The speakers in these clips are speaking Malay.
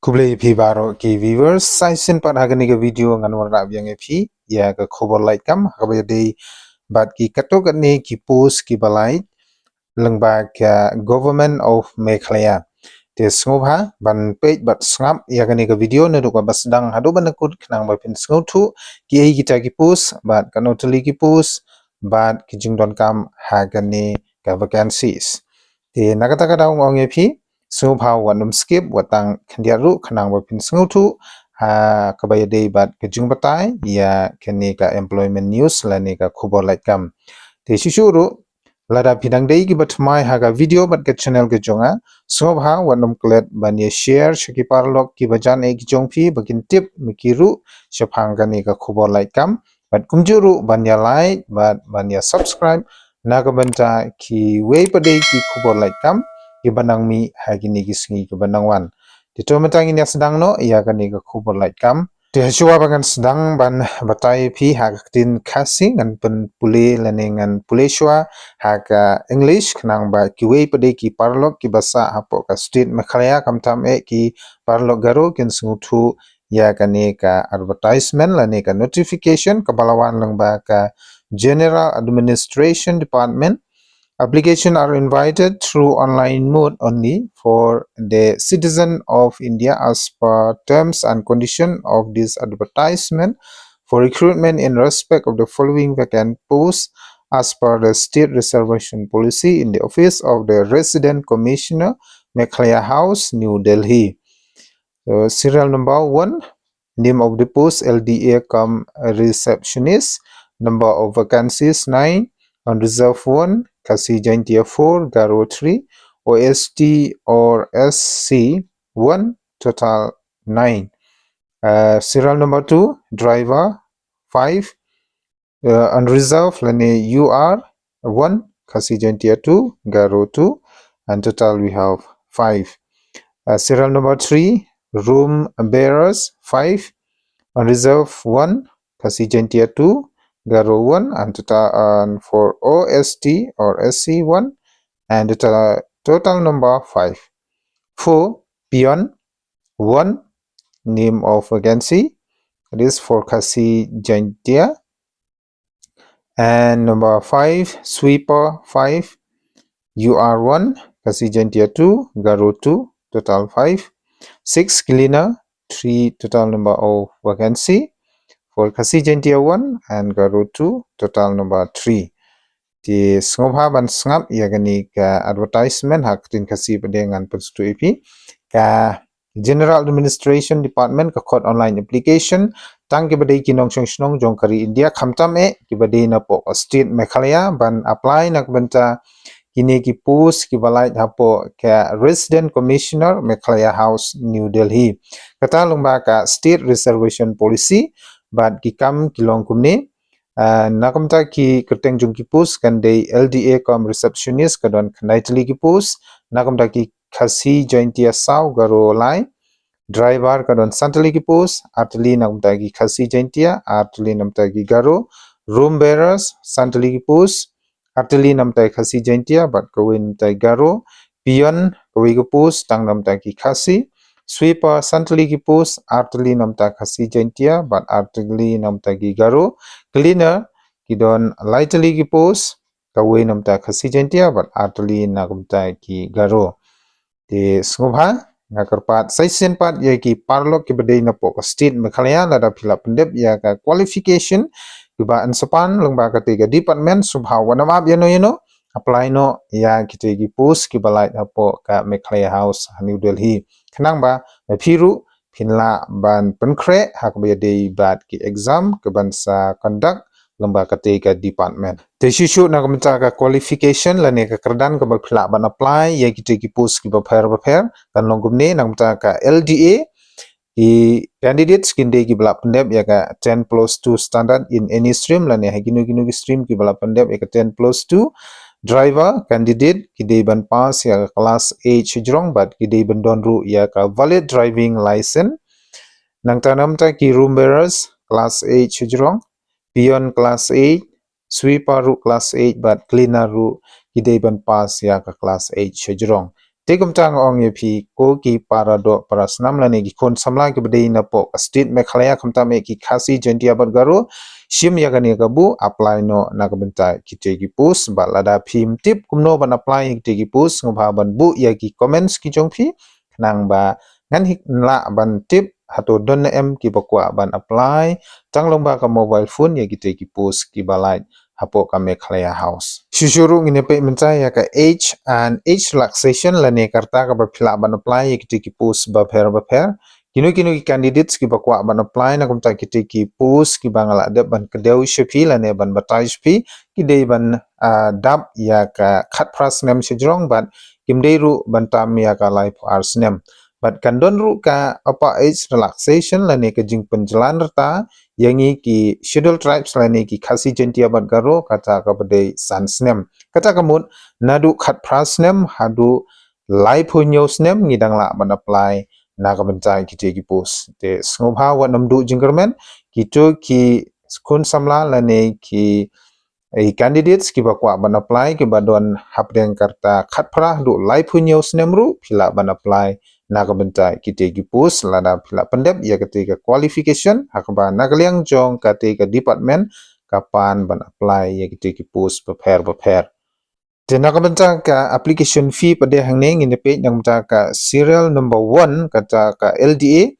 Kublai phi baro ki viewers saisin pat hagani ka video ngan warna biang phi ya ka khobor light kam habaya dei bat ki katok ni ki post ki balai lengba ka government of Meghalaya te sngobha ban page bat sngap ya gani ka video ne ro bas dang hado ban kut khnang ba pin sngotu ki ei kita ki post bat kanotali ki post bat ki jingdon kam hagani ka vacancies te nakata ka daw ngong phi sngobha wanum skip watang khandiaru khnang ba pin sngotu ha kabaya dei bat ka jingbatai ya kani ka employment news lani ka khobor light kam te shishuru lada pidang dei ki batmai haga video bat ke channel ke jonga sobha wanam klet bani share shaki parlok ki bajan e ki jongphi bakin tip mikiru shaphang gani ka khobor light kam bat kumjuru banya like bat banya subscribe nagabanta ki wei padei ki khobor light kam ki banang mi hagini ki sngi ki banang wan ditomatang ini sedang no ya gani ka khobor light kam Tehjua bagan sedang ban batai phi hakatin khasi ngan pen pule lane ngan pule shwa haka English khnang ba kiwe pade ki parlok ki basa hapo ka state Meghalaya kamtam e ki parlok garo kin snguthu ya kane ka advertisement lane ka notification kabalawan lang ba ka General Administration Department. Applications are invited through online mode only for the citizen of India as per terms and conditions of this advertisement for recruitment in respect of the following vacant posts as per the state reservation policy in the office of the Resident Commissioner, Meghalaya House, New Delhi. So, serial number 1, name of the post LDA cum receptionist, number of vacancies 9, unreserved 1, khasi Jaintia 4, Garo 3, OST or SC 1, total 9. Serial number 2, driver 5, unreserved lane UR 1, khasi Jaintia 2, Garo 2, and total we have 5. Serial number 3, room bearers 5, unreserved 1, khasi Jaintia 2, Garo 1, and for OST or SC 1, and total number 5. 4, peon 1, name of vacancy, it is for khasi Jaintia. And number 5, sweeper 5, UR1, khasi Jaintia 2, Garo 2, total 5. 6, cleaner 3, total number of vacancy for khasi Jaintia 1 and Garo 2, total number 3. Di sngobha ban sngap ya gani ka advertisement hak tin khasi padengan penstu ipi ka General Administration Department ka khot online application tang ke badai ki nongsainhima jong kari India khamtam e ki badai na po state Meghalaya ban apply nak banta kini ki post ki balai hapo ka Resident Commissioner Meghalaya House New Delhi kata lungba ka state reservation policy bat ki kam kilong kumne nakamta ki kerteng jung ki post kan dei LDA com receptionist kadon khnai tli ki post nakamta ki khasi Jaintia sau Garo lai driver kadon santali ki post atli nakamta ki khasi Jaintia atli namta ki Garo room bearers santali ki post atli namta khasi Jaintia bat kawin tai Garo peon kawi ki post tang namta ki khasi sweeper santali ki post atli namta khasi Jaintia bat atli namta ki Garo cleaner kidon lightly ki post kawe namta khasi Jaintia bat atli nakamta ki Garo te sngobha ngakarpat saisen pat ya ki parlok ki bedai na po state Meghalaya lada phila pendep ya ka qualification kiba ansapan lengba ketiga department subha wanamap yano apply no ya kite ki post ki balai apo ka Meghalaya House New Delhi khnang ba phiru phinla ban penkre hak be dei bat ki exam ke bansa conduct lomba ketiga department te shishu na kamta ka qualification lane ka kerdan ka phla ban apply ya kite ki post ki ba phair kan longumne namta ka LDA i candidates kinde ki bala pendep ya ka 10 plus 2 standard in any stream lane haginu ki stream ki bala pendep ya ka 10 plus 2 driver candidate kide ban pass ya class 8 hijrong bat kide ban donru ya ka valid driving license nang tanam ta ki room bearers class 8 hijrong peon class 8 sweeper ru class 8 but cleaner ru kide ban pass ya ka class 8 hijrong Tekum tang ong ye phi ko ki parado parasnam lani ki kon samla ki bade na po state mekhalaya khamta me ki khasi Jaintia bat Garo shim ya gani gabu apply no na ka benta ki te ki post ba lada phim tip kumno ban apply ki te ki post ngobha ban bu ya ki comments ki jong phi nang ba ngan hik la ban tip hato don em ki bakwa ban apply changlong ba ka mobile phone ya ki te ki post ki balai hapo ka mekhalaya house shushuru ngine pe menca ya ka age relaxation lane karta ka ba phila ban apply ki te ki post ba pher kino ki candidates ki bakwa ban apply na kumta ki te ki post ki bangala de ban kedeu shepi lane ban batai shepi ki de ban dap ya ka khat pras nem sejrong ban kimderu ban tam ya ka life ars nem but kandon ru ka apa age relaxation lane ka jing penjalan rata yangi ki scheduled tribes lane ki khasi Jaintia bat Garo kata ka bade sans nem kata kamut nadu khat pras nem hadu life hunyos nem ngidang la ban apply na ka bentai ki te ki post te snobha wa namdu jingermen ki to ki skun samla lane ki candidates ki bakwa ban apply ki badon hapdeng karta khatphra du live hunyos nemru phila ban apply na ka bentai ki te ki post lada phila pendep ya ka te ka qualification hakba nagaliang jong ka te ka department kapan ban apply ya ki te ki post prepare Tena kabenta ka application fee pada hangneng in the page yang ka serial number 1 kata ka LDA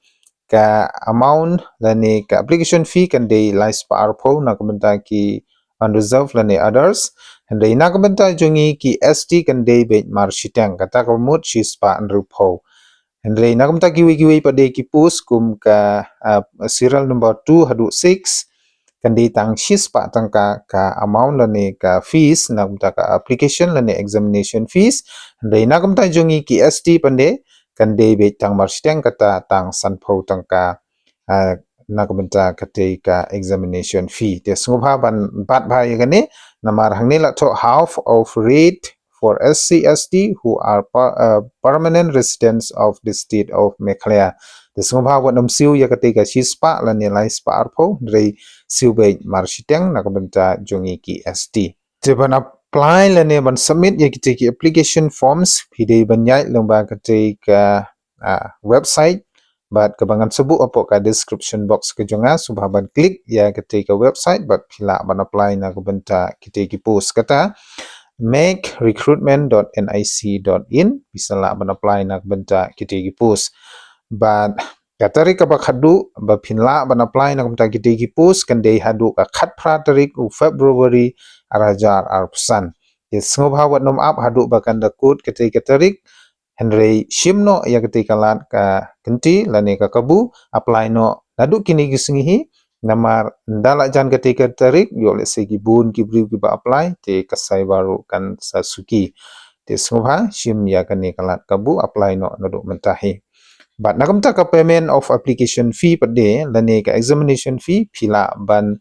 ka amount lani ka application fee kan dei lais pa arpo na kabenta ki unreserved lani others and dei na kabenta jongi ki ST kan dei be marshitang kata ka mut shis pa anrupo and dei na kabenta kiwi pada ki post kum ka serial number 2 hadu 6 kan di tang shis pa tangka ka amount lani ka fees na kumta ka application lani examination fees dai na kumta jongi ki ST pande kan dei be tang marsteng kata tang sanpho tangka na kumta kate ka examination fee te sungha ban bat bhai gane namar hangne la to half of rate for SC ST who are permanent residents of the state of Meghalaya the sungha wa nam siu ya kate ka shispa lani lai spa arpho dei Silva marshiteng na kabenta jongi ki ST. Teban apply lane ban submit ya kite ki application forms pide ban yai lomba kate ka website but kebangan sebut apa ka description box ke jonga subha ban klik ya kate ka website but pila ban apply na kabenta kite ki post kata make recruitment.nic.in bisa la ban apply na kabenta kite ki post but Katarik ka bakhadu ba phinla ban apply na kumta kiti ki post kan dei hadu ka khat phra tarik u February arajar arpsan ye sngop hawat nom up hadu ba kan da code kiti katarik henry shimno ya kiti kalat ka kenti lani ka kabu apply no nadu kini gisingi namar ndala jan kiti katarik yo le se ki bun ki brief ki ba apply te kasai baru kan sasuki te sngop ha shim ya kani kalat kabu apply no nadu mentahi But nakamta ka payment of application fee per day lani ka examination fee phila ban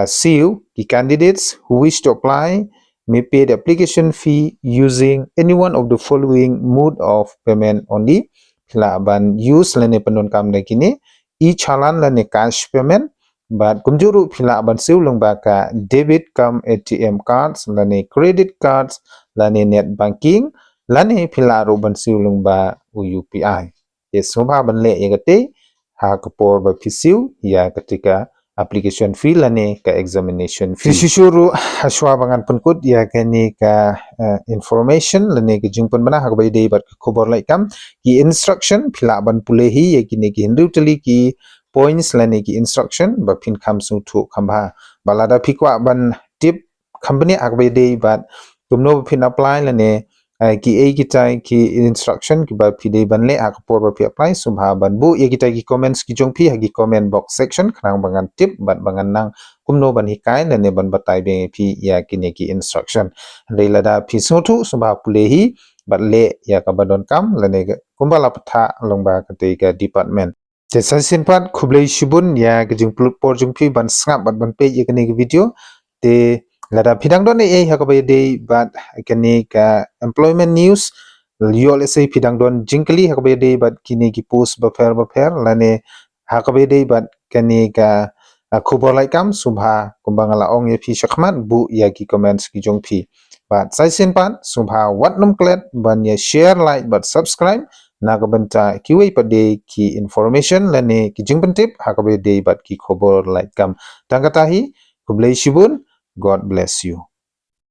seal the candidates who wish to apply may pay the application fee using any one of the following mode of payment only phila ban use lani panon kam na kini e-challan lani cash payment but kumjuru phila ban siu longba ka debit kam ATM cards lani credit cards lani net banking lani phila ro ban siu longba UPI yes sobha ban le yagate ha kapor ba phisiu ya ketika application fee lani ka examination fee sishuru haswa bangan penkut ya kani ka information lani ka jingpon bana ha bai dei bat khobor lai kam ki instruction phila ban pulehi ya kini ki hindu tali ki points lani ki instruction ba phin kham su thu khamba balada phikwa ban tip company ak bai dei bat tumno phin apply lani ki a kita ki instruction ki ba pide ban le ak por ba pi apply subha ban bu ye kita ki comments ki jong pi ha ki comment box section khrang bangan tip bat bangan nang kumno ban hikai na ne ban batai be pi ya ki ne ki instruction le lada pi so thu subha pule hi bat le ya ka badon kam la ne kumbala patha longba ka te ka department te sasin pat khublei shibun ya ki jing por jong pi ban snap bat ban pe ye ki ne ki video te lada phidang don ei hakabai dei but kani ka employment news yol sei phidang don jingkali hakabai dei but kini ki post ba pher lane hakabai dei but kani ka khubor lai kam subha kumbangala ong ye phi shakmat bu ya ki comments ki jong phi But sai sin pan subha wat num klet ban ye share like but subscribe nagabanta kiwi pade ki information lane ki jingpan tip hakabe de but ki khobor like kam tangkatahi kublai shibun. God bless you.